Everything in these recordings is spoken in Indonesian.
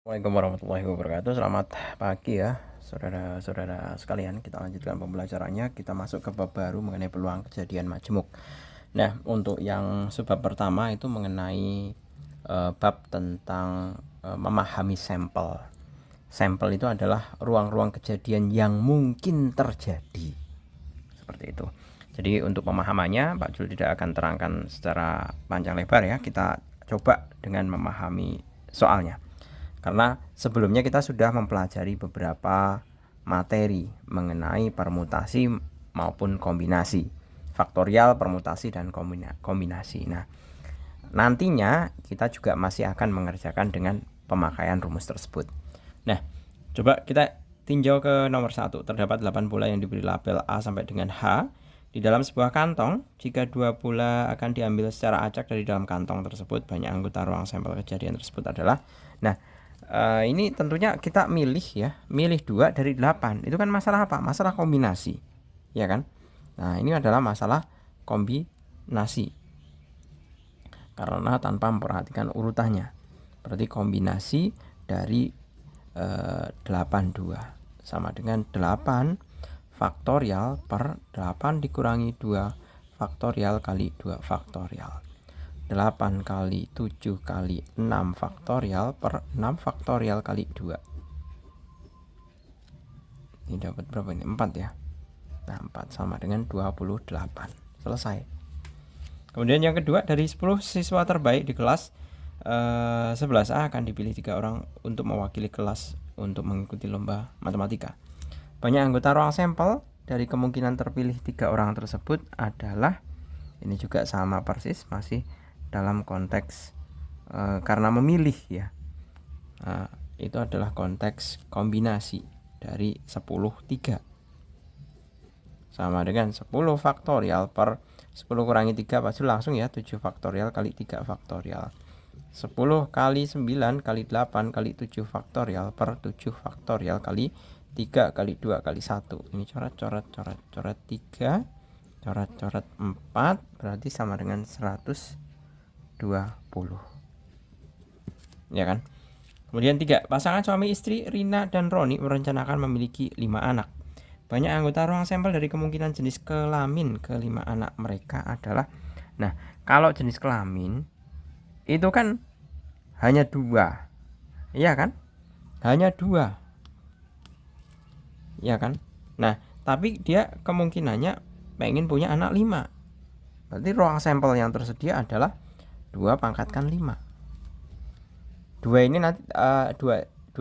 Assalamualaikum warahmatullahi wabarakatuh. Selamat pagi ya saudara-saudara sekalian. Kita lanjutkan pembelajarannya. Kita masuk ke bab baru mengenai peluang kejadian majemuk. Nah, untuk yang sebab pertama itu mengenai bab tentang memahami sampel. Sampel itu adalah ruang-ruang kejadian yang mungkin terjadi. Seperti itu. Jadi untuk pemahamannya Pak Jul tidak akan terangkan secara panjang lebar ya. Kita coba dengan memahami soalnya. Karena sebelumnya kita sudah mempelajari beberapa materi mengenai permutasi maupun kombinasi, faktorial, permutasi, dan kombinasi. Nah, nantinya kita juga masih akan mengerjakan dengan pemakaian rumus tersebut. Nah, coba kita tinjau ke nomor 1. Terdapat 8 bola yang diberi label A sampai dengan H di dalam sebuah kantong. Jika 2 bola akan diambil secara acak dari dalam kantong tersebut, banyak anggota ruang sampel kejadian tersebut adalah. Nah, ini tentunya kita milih 2 dari 8. Itu kan masalah apa? Masalah kombinasi, ya kan? Nah, ini adalah masalah kombinasi karena tanpa memperhatikan urutannya. Berarti kombinasi dari 82 sama dengan 8 faktorial per 8 dikurangi 2 faktorial kali 2 faktorial. 8 kali 7 kali 6 faktorial per 6 faktorial kali 2. Ini dapat berapa ini? 4 ya. Nah, 4 sama dengan 28. Selesai. Kemudian yang kedua, dari 10 siswa terbaik di kelas 11A akan dipilih 3 orang untuk mewakili kelas untuk mengikuti lomba matematika. Banyak anggota ruang sampel dari kemungkinan terpilih 3 orang tersebut adalah, ini juga sama persis, masih dalam konteks karena memilih ya. Itu adalah konteks kombinasi dari 10 3 sama dengan 10 faktorial per 10 kurangi 3 pasti langsung ya, 7 faktorial kali 3 faktorial. 10 kali 9 kali 8 kali 7 faktorial per 7 faktorial kali 3 kali 2 kali 1. Ini coret 3, coret 4, berarti sama dengan 120. Ya kan? Kemudian 3, pasangan suami istri Rina dan Roni merencanakan memiliki 5 anak. Banyak anggota ruang sampel dari kemungkinan jenis kelamin kelima anak mereka adalah. Nah, kalau jenis kelamin itu kan hanya 2. Iya kan? Hanya 2. Iya kan? Nah, tapi dia kemungkinannya pengen punya anak 5. Berarti ruang sampel yang tersedia adalah 2 pangkatkan 5. 2 ini nanti 2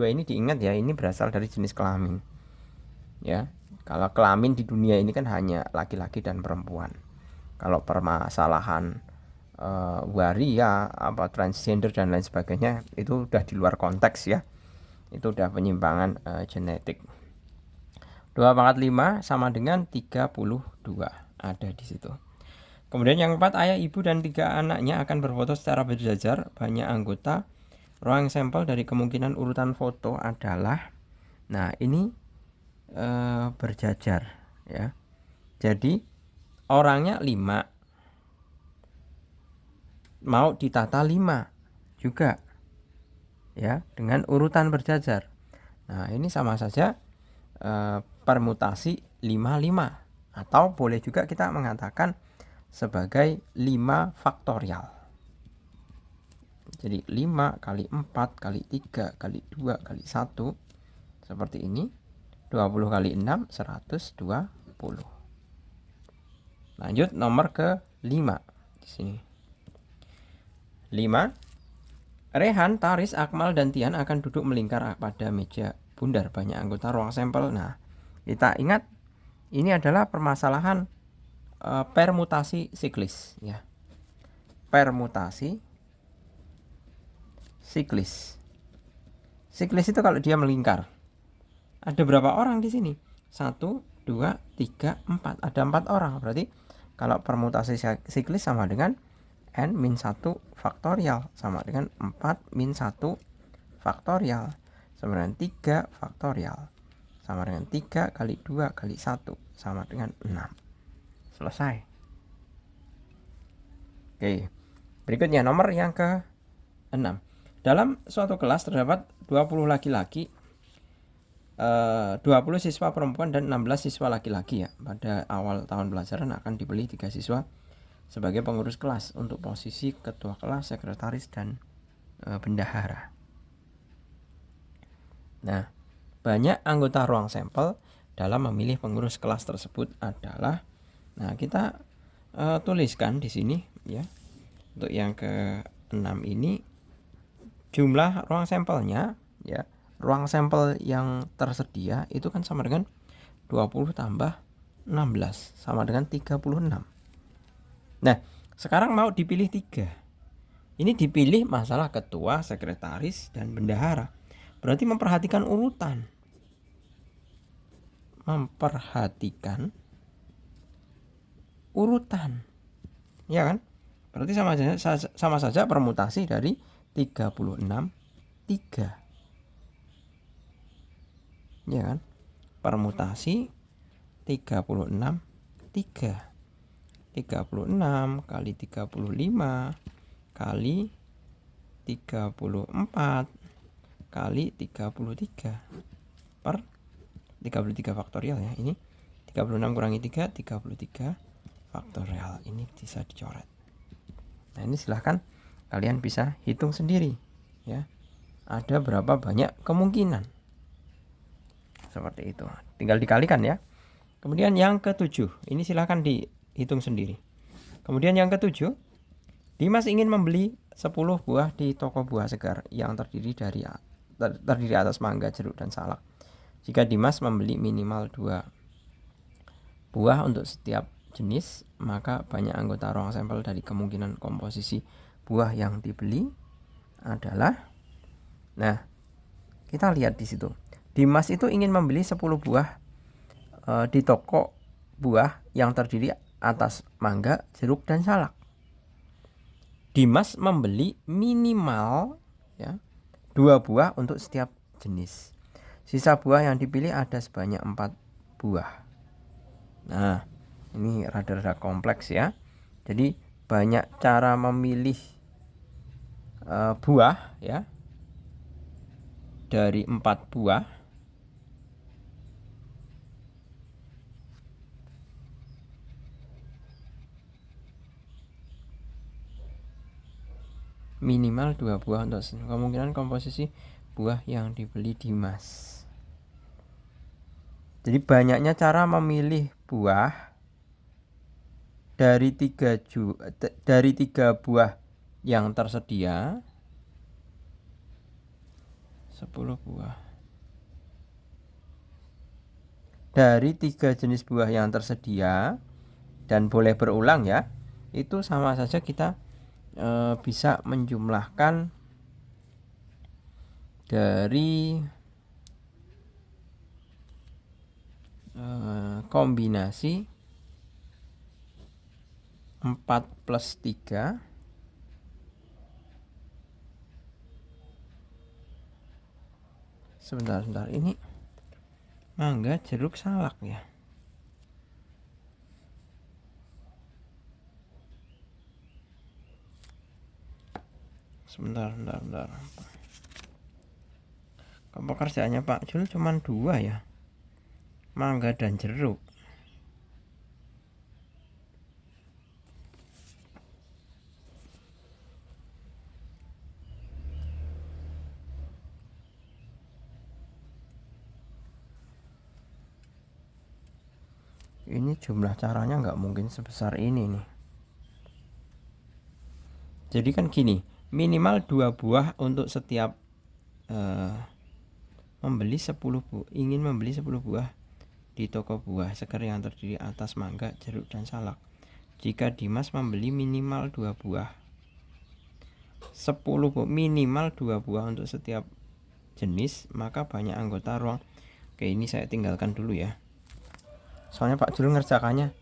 ini diingat ya, ini berasal dari jenis kelamin. Ya. Kalau kelamin di dunia ini kan hanya laki-laki dan perempuan. Kalau permasalahan waria, transgender dan lain sebagainya, itu udah di luar konteks ya. Itu udah penyimpangan genetik. 2 pangkat 5 sama dengan 32. Ada di situ. Kemudian yang 4, ayah, ibu, dan 3 anaknya akan berfoto secara berjajar. Banyak anggota ruang sampel dari kemungkinan urutan foto adalah. Nah, ini berjajar ya. Jadi orangnya 5, mau ditata 5 juga ya, dengan urutan berjajar. Nah, ini sama saja permutasi 5 atau boleh juga kita mengatakan sebagai 5 faktorial. Jadi 5 kali 4 kali 3 kali 2 kali 1 seperti ini. 20 kali 6 120. Lanjut nomor ke 5 di sini. 5, Rehan, Taris, Akmal, dan Tian akan duduk melingkar pada meja bundar. Banyak anggota ruang sampel. Nah, kita ingat ini adalah permasalahan permutasi siklis ya. Permutasi siklis. Siklis itu kalau dia melingkar. Ada berapa orang di sini? 1, 2, 3, 4. Ada 4 orang. Berarti kalau permutasi siklis sama dengan n-1 faktorial sama dengan 4 min 1 faktorial sama dengan 3 faktorial sama dengan 3 kali 2 kali 1 sama dengan 6. Selesai. Oke. Berikutnya nomor yang ke 6. Dalam suatu kelas terdapat 20 laki-laki, 20 siswa perempuan dan 16 siswa laki-laki ya. Pada awal tahun pelajaran akan dipilih 3 siswa sebagai pengurus kelas untuk posisi ketua kelas, sekretaris, dan bendahara. Nah, banyak anggota ruang sampel dalam memilih pengurus kelas tersebut adalah, nah kita tuliskan di sini ya. Untuk yang ke-6 ini jumlah ruang sampelnya ya. Ruang sampel yang tersedia itu kan sama dengan 20 tambah 16 sama dengan 36. Nah, sekarang mau dipilih 3. Ini dipilih masalah ketua, sekretaris, dan bendahara. Berarti memperhatikan urutan. Ya kan? Berarti sama saja permutasi dari 36 3. Ya kan? Permutasi 36 3. 36 kali 35 kali 34 kali 33 per 33 faktorial ya. Ini 36 kurangi 3, 33 faktorial. Ini bisa dicoret. Nah, ini silahkan kalian bisa hitung sendiri ya. Ada berapa banyak kemungkinan. Seperti itu. Tinggal dikalikan ya. Kemudian yang ke-7, ini silahkan dihitung sendiri. Kemudian yang ke-7, Dimas ingin membeli 10 buah di toko buah segar yang terdiri atas mangga, jeruk, dan salak. Jika Dimas membeli minimal 2 buah untuk setiap jenis, maka banyak anggota ruang sampel dari kemungkinan komposisi buah yang dibeli adalah, nah kita lihat di situ. Dimas itu ingin membeli 10 buah di toko buah yang terdiri atas mangga, jeruk, dan salak. Dimas membeli minimal ya 2 buah untuk setiap jenis. Sisa buah yang dipilih ada sebanyak 4 buah. Nah, ini rada-rada kompleks ya. Jadi banyak cara memilih buah ya. Dari 4 buah minimal 2 buah untuk kemungkinan komposisi buah yang dibeli Dimas. Jadi banyaknya cara memilih buah dari 3 buah yang tersedia. 10 buah dari 3 jenis buah yang tersedia dan boleh berulang ya. Itu sama saja kita bisa menjumlahkan dari kombinasi 4 plus 3 sebentar ini mangga, jeruk, salak ya. Sebentar. Pekerjaannya Pak Jul cuma 2 ya, mangga dan jeruk. Ini jumlah caranya nggak mungkin sebesar ini nih. Jadi kan gini, minimal 2 buah untuk setiap ingin membeli 10 buah di toko buah segar yang terdiri atas mangga, jeruk, dan salak. Jika Dimas membeli minimal 2 buah, 10 buah, minimal 2 buah untuk setiap jenis, maka banyak anggota ruang. Oke, ini saya tinggalkan dulu ya. Soalnya Pak Jul ngerjakannya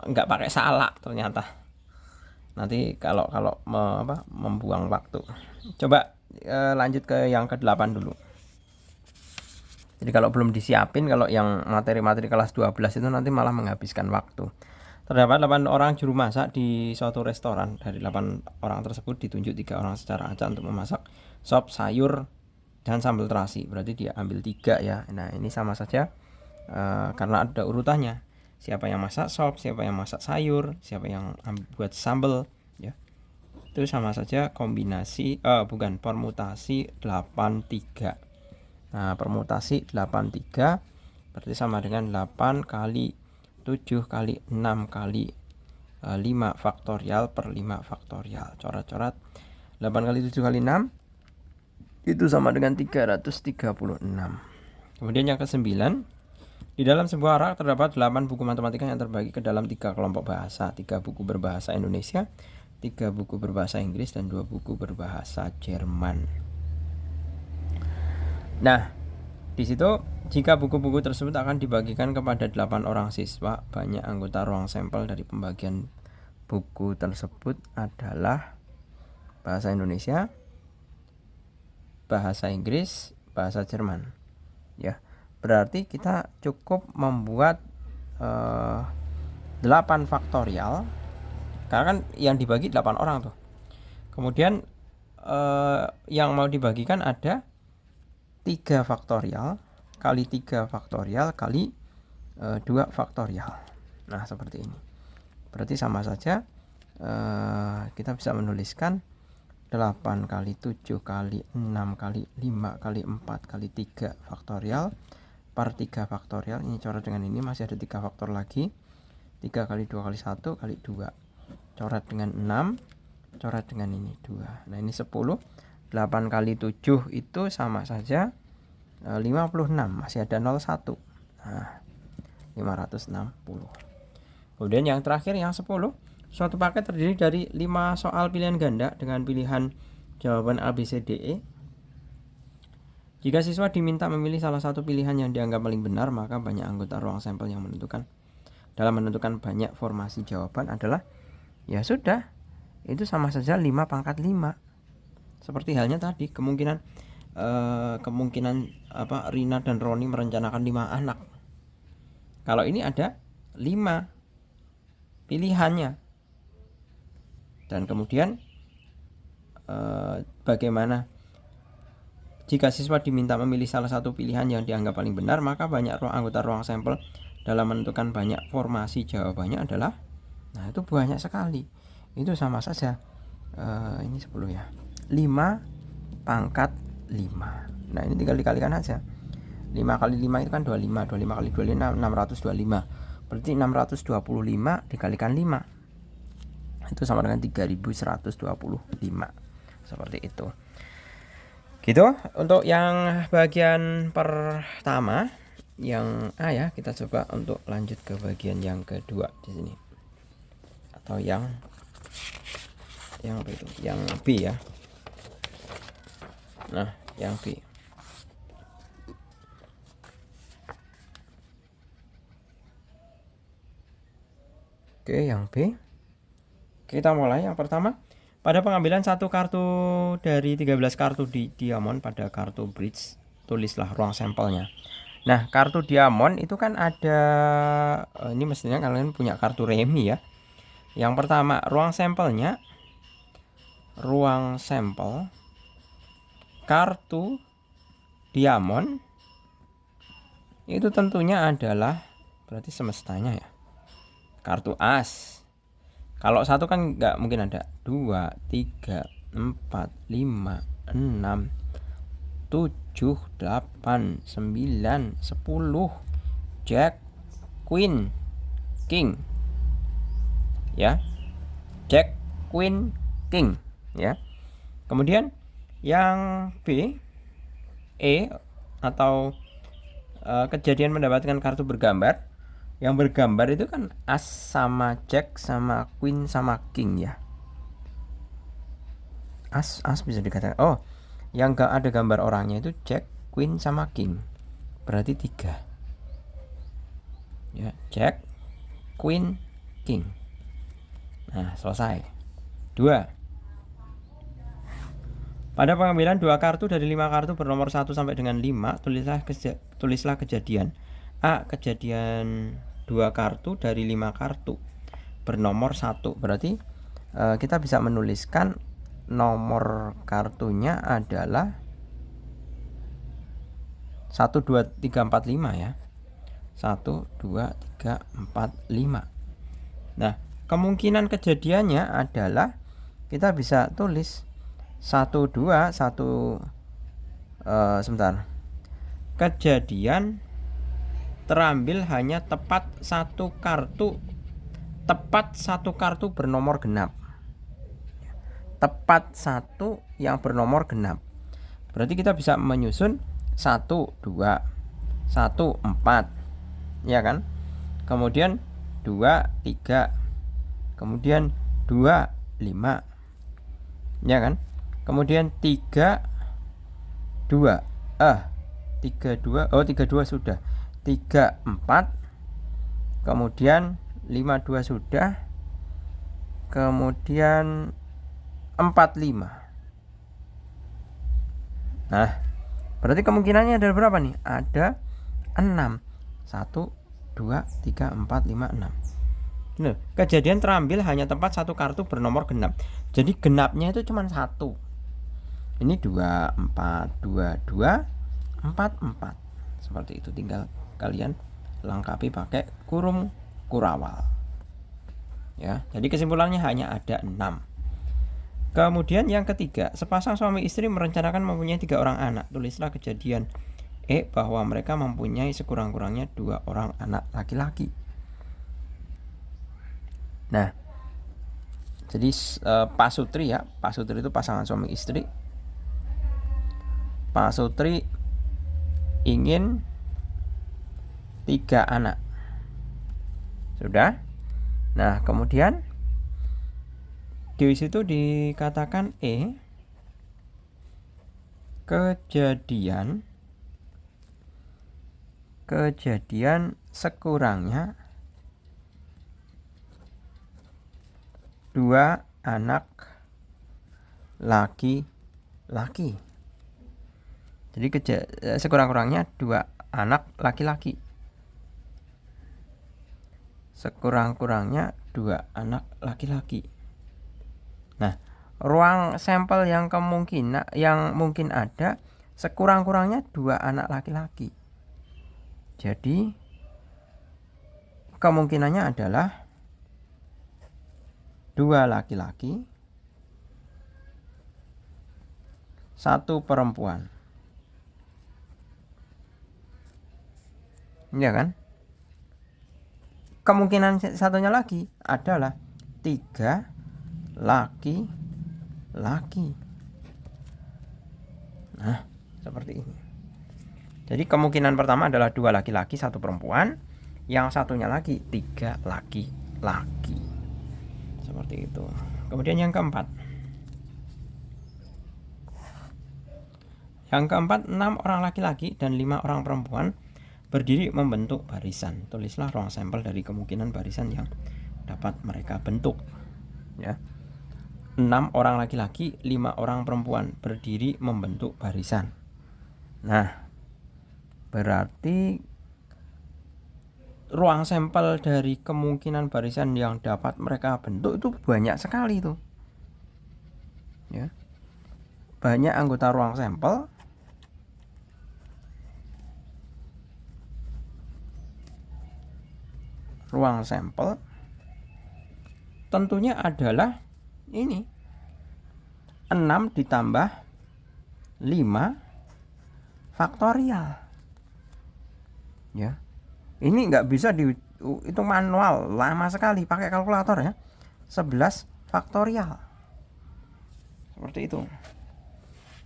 nggak pakai salak ternyata. Nanti kalau membuang waktu. Coba lanjut ke yang ke-8 dulu. Jadi kalau belum disiapin, kalau yang materi-materi kelas 12 itu nanti malah menghabiskan waktu. Terdapat 8 orang juru masak di suatu restoran. Dari 8 orang tersebut ditunjuk 3 orang secara acak untuk memasak sop sayur dan sambal terasi, berarti dia ambil 3 ya. Nah ini sama saja karena ada urutannya, siapa yang masak sop, siapa yang masak sayur, siapa yang buat sambal ya, itu sama saja kombinasi bukan permutasi 83. Nah permutasi 83 berarti sama dengan 8 kali 7 kali 6 kali 5 faktorial per 5 faktorial. Coret-coret 8 kali 7 kali 6 itu sama dengan 336. Kemudian yang ke-9, di dalam sebuah rak terdapat 8 buku matematika yang terbagi ke dalam 3 kelompok bahasa, 3 buku berbahasa Indonesia, 3 buku berbahasa Inggris, dan 2 buku berbahasa Jerman. Nah, di situ jika buku-buku tersebut akan dibagikan kepada 8 orang siswa, banyak anggota ruang sampel dari pembagian buku tersebut adalah bahasa Indonesia, bahasa Inggris, bahasa Jerman. Ya, berarti kita cukup membuat 8 faktorial, karena kan yang dibagi 8 orang tuh. Kemudian yang mau dibagikan ada 3 faktorial kali 3 faktorial kali 2 faktorial. Nah seperti ini. Berarti sama saja kita bisa menuliskan 8 kali 7 kali 6 kali 5 kali 4 kali 3 faktorial per 3 faktorial. Ini coret dengan ini, masih ada 3 faktor lagi. 3 kali 2 kali 1 kali 2. Coret dengan 6, coret dengan ini 2. Nah ini 10. 8 kali 7 itu sama saja 56, masih ada 01. Nah 560. Kemudian yang terakhir yang 10, suatu paket terdiri dari 5 soal pilihan ganda dengan pilihan jawaban A, B, C, D, E. Jika siswa diminta memilih salah satu pilihan yang dianggap paling benar, maka banyak anggota ruang sampel yang dalam menentukan banyak formasi jawaban adalah, ya sudah, itu sama saja 5 pangkat 5. Seperti halnya tadi, kemungkinan Rina dan Roni merencanakan 5 anak. Kalau ini ada 5 pilihannya. Dan kemudian bagaimana jika siswa diminta memilih salah satu pilihan yang dianggap paling benar, maka banyak anggota ruang sampel dalam menentukan banyak formasi jawabannya adalah, nah itu banyak sekali. Itu sama saja ini 10 ya, 5 pangkat 5. Nah ini tinggal dikalikan aja. 5 kali 5 itu kan 25, 25 kali 25 625. Berarti 625 dikalikan 5 itu sama dengan 3125. Seperti itu. Gitu untuk yang bagian pertama, yang A ya. Kita coba untuk lanjut ke bagian yang kedua di sini. Atau yang apa itu? Yang B ya. Nah, yang B. Oke, yang B. Kita mulai yang pertama. Pada pengambilan satu kartu dari 13 kartu di diamond pada kartu bridge, tulislah ruang sampelnya. Nah, kartu diamond itu kan ada, ini mestinya kalian punya kartu remi ya. Yang pertama, ruang sampelnya, ruang sampel kartu diamond itu tentunya adalah, berarti semestanya ya, kartu as. Kalau satu kan nggak mungkin ada. 2, 3, 4, 5, 6, 7, 8, 9, 10. Jack, Queen, King. Ya. Jack, Queen, King. Ya. Kemudian yang B, E atau kejadian mendapatkan kartu bergambar. Yang bergambar itu kan as sama jack sama queen sama king ya. As bisa dikatakan, oh yang gak ada gambar orangnya itu jack, queen sama king. Berarti 3 ya, jack, queen, king. Nah selesai. 2. Pada pengambilan 2 kartu dari 5 kartu bernomor 1 sampai dengan 5, tulislah kejadian A. Kejadian 2 kartu dari 5 kartu bernomor 1. Berarti kita bisa menuliskan nomor kartunya adalah 1 2 3 4 5 ya. 1 2 3 4 5. Nah, kemungkinan kejadiannya adalah kita bisa tulis 1 2 1 sebentar. Kejadian terambil hanya tepat satu kartu bernomor genap. Tepat satu yang bernomor genap. Berarti kita bisa menyusun 1 2 1 4 ya kan? Kemudian 2 3, kemudian 2 5 ya kan? Kemudian 3 2 32 32 sudah. 3 4, kemudian 52 sudah, kemudian 45. Nah, berarti kemungkinannya ada berapa nih? Ada 6. 1 2 3 4 5 6. Nah, kejadian terambil hanya tempat satu kartu bernomor genap. Jadi genapnya itu cuma 1. Ini 2 4 2 2 4 4. Seperti itu, tinggal kalian lengkapi pakai kurung kurawal. Ya, jadi kesimpulannya hanya ada 6. Kemudian yang ketiga, sepasang suami istri merencanakan mempunyai 3 orang anak. Tulislah kejadian bahwa mereka mempunyai sekurang-kurangnya 2 orang anak laki-laki. Nah, jadi Pak Sutri ya, Pak Sutri itu pasangan suami istri. Pak Sutri ingin 3 anak. Sudah. Nah, kemudian di situ dikatakan kejadian sekurangnya 2 anak laki-laki. Jadi sekurang-kurangnya 2 anak laki-laki. Sekurang-kurangnya 2 anak laki-laki. Nah, ruang sampel yang mungkin ada sekurang-kurangnya 2 anak laki-laki. Jadi kemungkinannya adalah 2 laki-laki, 1 perempuan. Ya kan? Kemungkinan satunya lagi adalah 3 laki-laki. Nah, seperti ini. Jadi kemungkinan pertama adalah 2 laki-laki, 1 perempuan. Yang satunya lagi 3 laki-laki. Seperti itu. Kemudian yang keempat. Yang keempat, 6 orang laki-laki dan 5 orang perempuan berdiri membentuk barisan. Tulislah ruang sampel dari kemungkinan barisan yang dapat mereka bentuk. Ya. 6 orang laki-laki, 5 orang perempuan berdiri membentuk barisan. Nah, berarti ruang sampel dari kemungkinan barisan yang dapat mereka bentuk itu banyak sekali tuh. Ya. Banyak anggota ruang sampel. Ruang sampel tentunya adalah ini 6 ditambah 5 faktorial. Ya. Ini nggak bisa dihitung manual, lama sekali pakai kalkulator ya. 11 faktorial. Seperti itu.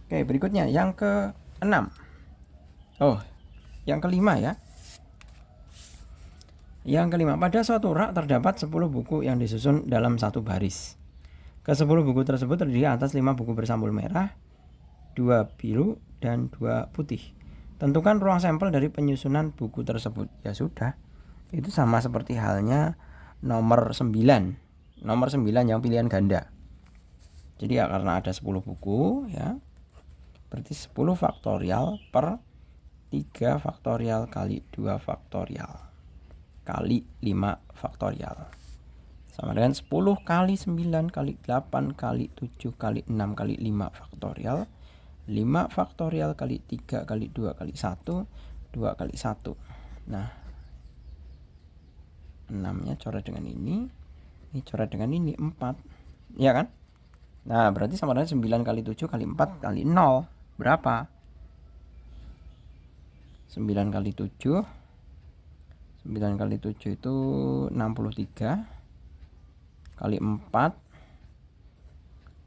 Oke, berikutnya yang ke-6. Yang kelima ya. Yang kelima, pada suatu rak terdapat 10 buku yang disusun dalam satu baris. Ke-10 buku tersebut terdiri atas 5 buku bersampul merah, 2 biru, dan 2 putih. Tentukan ruang sampel dari penyusunan buku tersebut. Ya sudah, itu sama seperti halnya nomor 9. Nomor 9 yang pilihan ganda. Jadi ya karena ada 10 buku ya, berarti 10 faktorial per 3 faktorial kali 2 faktorial kali 5 faktorial sama dengan 10 kali 9 kali 8 kali 7 kali 6 kali 5 faktorial 5 faktorial kali 3 kali 2 kali 1, 2 kali 1. Nah, 6-nya coret dengan ini coret dengan ini 4. Ya kan? Nah, berarti sama dengan 9 kali 7 kali 4 kali 0. Berapa? 9 kali 7. 9 kali 7 itu 63. Kali 4.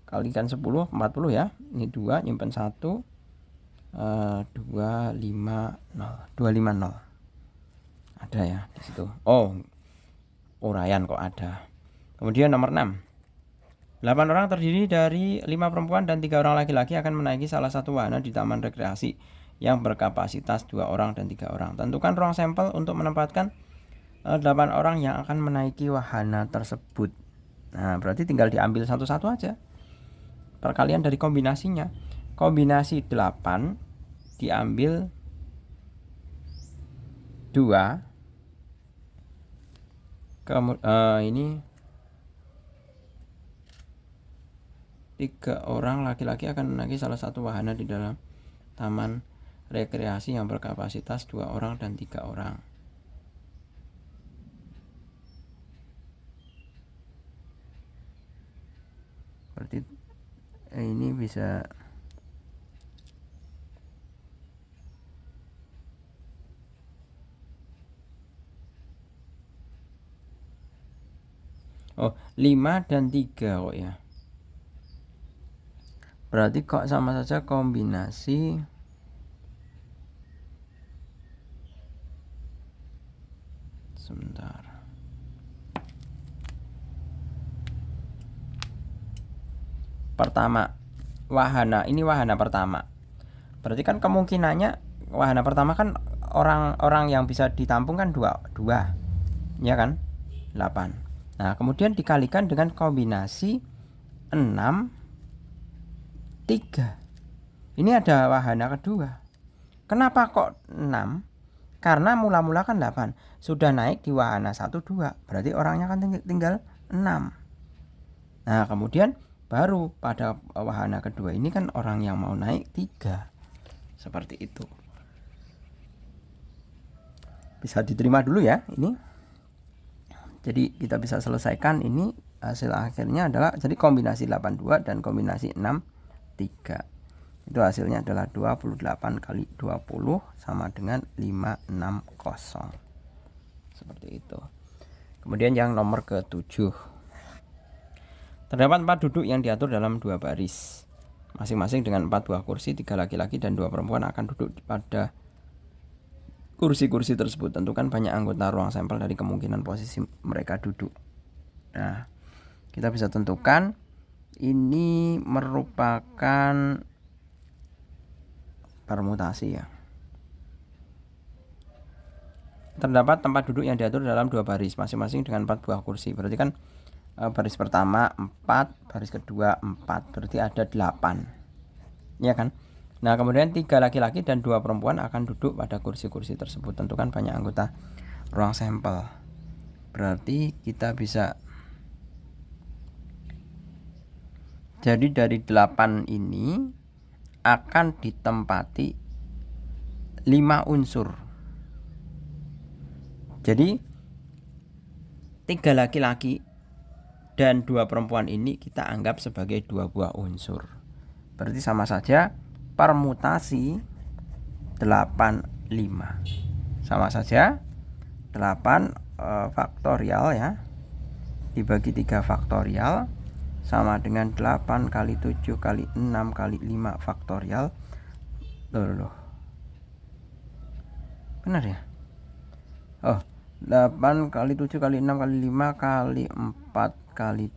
Kalikan 10, 40 ya. Ini 2, nyimpen 1. 250. Ada ya di situ. Oh, uraian kok ada. Kemudian nomor 6. 8 orang terdiri dari 5 perempuan dan 3 orang laki-laki akan menaiki salah satu wahana di taman rekreasi yang berkapasitas 2 orang dan 3 orang. Tentukan ruang sampel untuk menempatkan 8 orang yang akan menaiki wahana tersebut. Nah, berarti tinggal diambil satu-satu aja. Perkalian dari kombinasinya. Kombinasi 8 diambil 2. Ini 3 orang laki-laki akan menaiki salah satu wahana di dalam taman rekreasi yang berkapasitas 2 orang dan 3 orang. Berarti ini bisa Oh, 5 dan 3 kok ya. Berarti kok sama saja kombinasi sebentar. Pertama, wahana. Ini wahana pertama. Berarti kan kemungkinannya wahana pertama kan orang yang bisa ditampung kan 2. Ya kan? 8. Nah, kemudian dikalikan dengan kombinasi 6, 3. Ini ada wahana kedua. Kenapa kok 6? Karena mula-mula kan 8. Sudah naik di wahana 1, 2. Berarti orangnya kan tinggal 6. Nah, kemudian baru pada wahana kedua ini kan orang yang mau naik 3. Seperti itu. Bisa diterima dulu ya ini. Jadi kita bisa selesaikan ini, hasil akhirnya adalah jadi kombinasi 82 dan kombinasi 6, 3. Itu hasilnya adalah 28 kali 20 sama dengan 560. Seperti itu. Kemudian yang nomor ke-7. Terdapat 4 duduk yang diatur dalam 2 baris. Masing-masing dengan 4 buah kursi, 3 laki-laki dan 2 perempuan akan duduk pada kursi-kursi tersebut. Tentukan banyak anggota ruang sampel dari kemungkinan posisi mereka duduk. Nah, kita bisa tentukan ini merupakan permutasi ya. Terdapat tempat duduk yang diatur dalam 2 baris, masing-masing dengan 4 buah kursi. Berarti kan baris pertama 4, baris kedua 4, berarti ada 8. Ya kan? Nah, kemudian 3 laki-laki dan 2 perempuan akan duduk pada kursi-kursi tersebut. Tentukan banyak anggota ruang sampel. Berarti kita bisa, jadi dari 8 ini akan ditempati 5 unsur. Jadi 3 laki-laki dan 2 perempuan ini kita anggap sebagai 2 buah unsur. Berarti sama saja permutasi 8, 5. Sama saja 8 faktorial ya, dibagi 3 faktorial sama dengan 8 kali 7 kali 6 kali 5 faktorial. Loh. Benar ya? Oh, 8 kali 7 kali 6 kali 5 kali 4 kali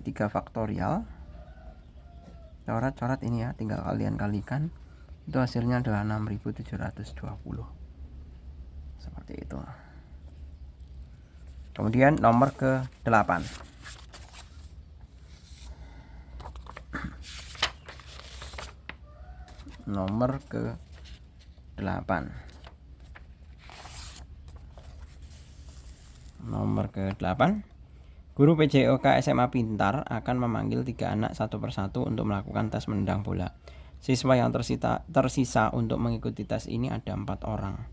3 faktorial. Coret-coret ini ya, tinggal kalian kalikan. Itu hasilnya adalah 6720. Seperti itu. Kemudian nomor ke-8. Nomor ke-8. Nomor ke-8. Guru PJOK SMA Pintar akan memanggil 3 anak satu persatu untuk melakukan tes menendang bola. Siswa yang tersisa untuk mengikuti tes ini ada 4 orang,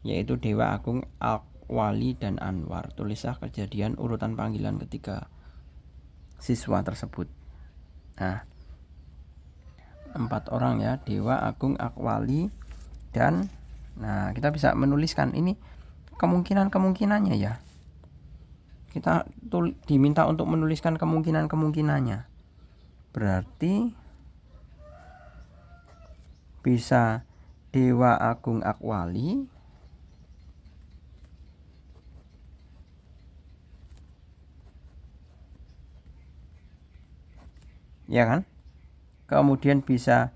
yaitu Dewa Agung, Akwali, dan Anwar. Tulislah kejadian urutan panggilan ketiga siswa tersebut. Nah, 4 orang ya, Dewa Agung, Akwali, dan nah kita bisa menuliskan ini kemungkinannya ya. Kita diminta untuk menuliskan kemungkinannya. Berarti bisa Dewa Agung, Akwali, ya kan? Kemudian bisa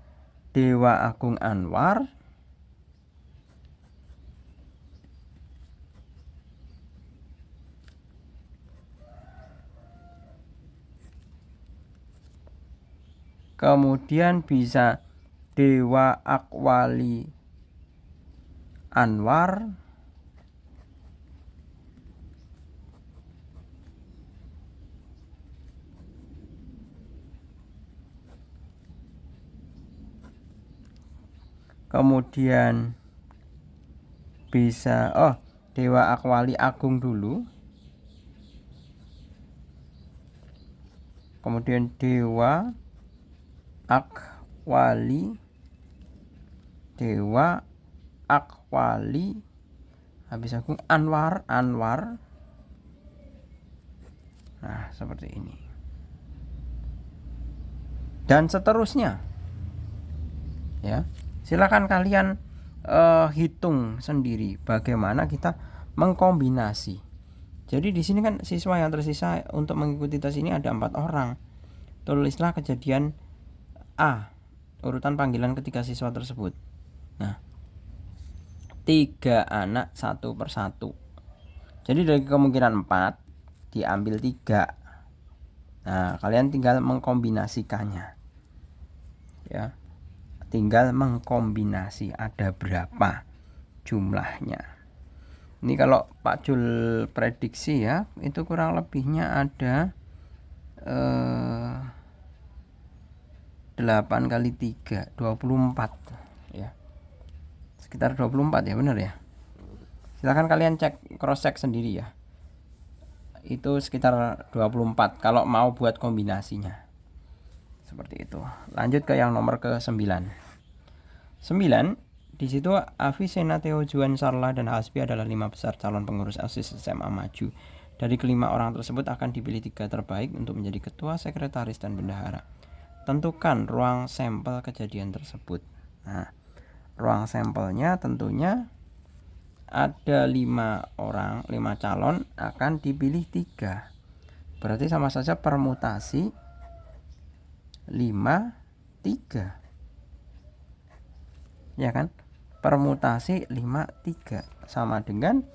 Dewa Agung, Anwar, kemudian bisa Dewa Akwali, Anwar, kemudian bisa Dewa Akwali Agung dulu, kemudian Dewa Akwali, habis Agung, Anwar. Nah, seperti ini. Dan seterusnya. Ya. Silakan kalian hitung sendiri bagaimana kita mengkombinasi. Jadi di sini kan siswa yang tersisa untuk mengikuti tes ini ada 4 orang. Tulislah kejadian A, urutan panggilan ketiga siswa tersebut. Nah, 3 anak satu persatu. Jadi dari kemungkinan 4 diambil 3. Nah, kalian tinggal mengkombinasikannya. Ya. Tinggal mengkombinasi ada berapa jumlahnya. Ini kalau Pak Jul prediksi ya, itu kurang lebihnya ada 8 kali 3, 24 ya. Sekitar 24 ya, benar ya. Silakan kalian cross check sendiri ya. Itu sekitar 24 kalau mau buat kombinasinya. Seperti itu. Lanjut ke yang nomor ke-9. 9, di situ Avicenna, Theo, Juan, Sarla, dan Hasbi adalah 5 besar calon pengurus OSIS SMA Maju. Dari kelima orang tersebut akan dipilih 3 terbaik untuk menjadi ketua, sekretaris, dan bendahara. Tentukan ruang sampel kejadian tersebut. Nah, ruang sampelnya tentunya ada 5 orang, 5 calon akan dipilih 3. Berarti sama saja permutasi 5, 3. Ya kan? Permutasi 5, 3 sama dengan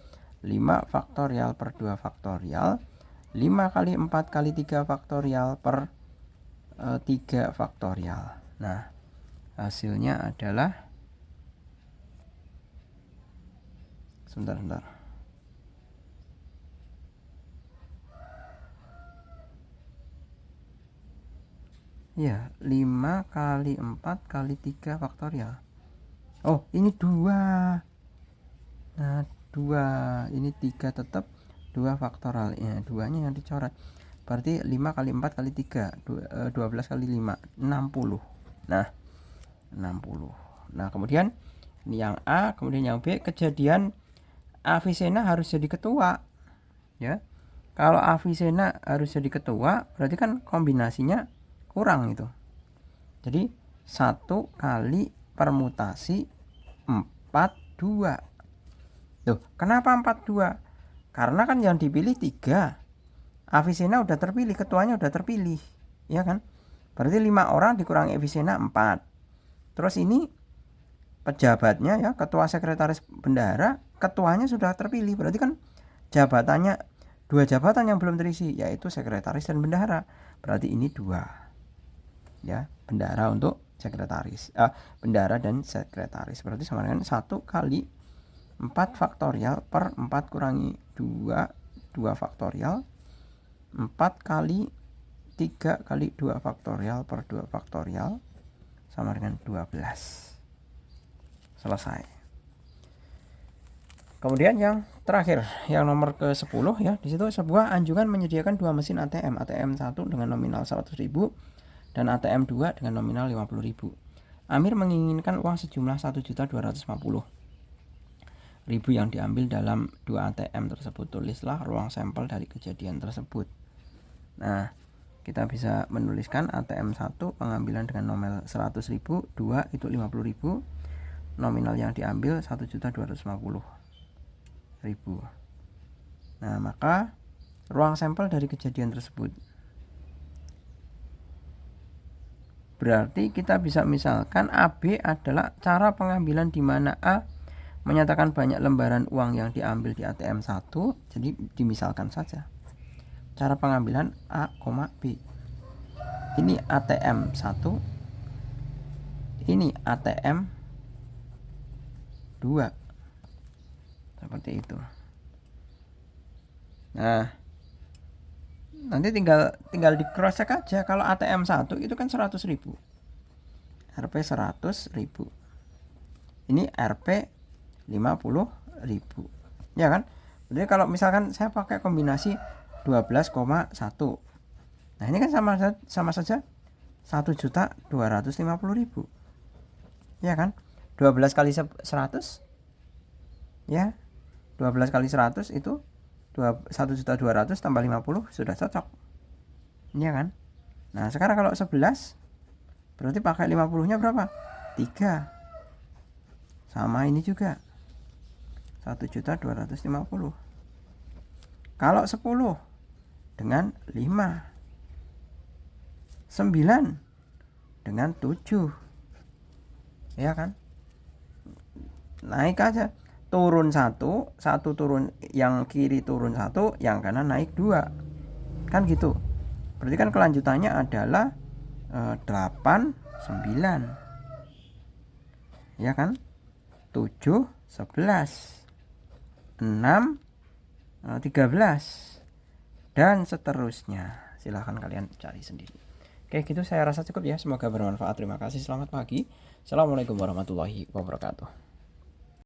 5 faktorial per 2 faktorial, 5 kali 4 kali 3 faktorial per 3 faktorial. Nah, hasilnya adalah sebentar. Ya, 5 kali 4 kali 3 faktorial. Oh, ini 2. Nah, 2. Ini 3 tetap, 2 faktorial. Ya, 2-nya yang dicoret. Berarti 5 kali 4 kali 3, 12 kali 5, 60. Nah, 60. Nah, kemudian ini yang A, kemudian yang B, kejadian Avicenna harus jadi ketua. Ya. Kalau Avicenna harus jadi ketua, berarti kan kombinasinya kurang itu. Jadi 1 kali permutasi 42. Loh, kenapa 42? Karena kan yang dipilih 3. Avicenna udah terpilih, ketuanya udah terpilih, ya kan? Berarti 5 orang dikurangi Avicenna 4. Terus ini pejabatnya ya, ketua, sekretaris, bendahara, ketuanya sudah terpilih. Berarti kan jabatannya 2 jabatan yang belum terisi, yaitu sekretaris dan bendahara. Berarti ini 2. Ya, bendahara untuk sekretaris, bendahara dan sekretaris. Berarti sama dengan 1 kali 4 faktorial per 4 kurangi 2 faktorial 4 kali 3 kali 2 faktorial per 2 faktorial sama dengan 12. Selesai. Kemudian yang terakhir, yang nomor ke-10 ya, di situ sebuah anjungan menyediakan dua mesin ATM, ATM 1 dengan nominal 100.000 dan ATM 2 dengan nominal 50.000. Amir menginginkan uang sejumlah 1.250.000 yang diambil dalam dua ATM tersebut. Tulislah ruang sampel dari kejadian tersebut. Nah, kita bisa menuliskan ATM 1 pengambilan dengan nominal 100.000, 2 itu 50.000, nominal yang diambil 1.250.000. Nah, maka ruang sampel dari kejadian tersebut. Berarti kita bisa misalkan AB adalah cara pengambilan di mana A menyatakan banyak lembaran uang yang diambil di ATM 1. Jadi dimisalkan saja. Cara pengambilan A, B. Ini ATM 1. Ini ATM 2. Seperti itu. Nah, nanti tinggal di cross check aja. Kalau ATM 1 itu kan 100.000. Rp 100.000. Ini Rp 50.000. Ya kan? Jadi kalau misalkan saya pakai kombinasi 12,1. Nah, ini kan sama saja 1.250.000. Ya kan? 12 kali 100 ya. 12 kali 100 itu 1.200.000 tambah 50 sudah cocok. Iya kan? Nah, sekarang kalau 11 berarti pakai 50-nya berapa? 3. Sama ini juga 1.250.000. Kalau 10 dengan 5. 9 dengan 7. Ya kan? Naik aja. Turun 1 turun, yang kiri turun 1, yang kanan naik 2. Kan gitu. Berarti kan kelanjutannya adalah 8, 9. Ya kan? 7, 11. 6, 13. Dan seterusnya. Silahkan kalian cari sendiri. Oke, gitu saya rasa cukup ya. Semoga bermanfaat. Terima kasih. Selamat pagi. Assalamualaikum warahmatullahi wabarakatuh.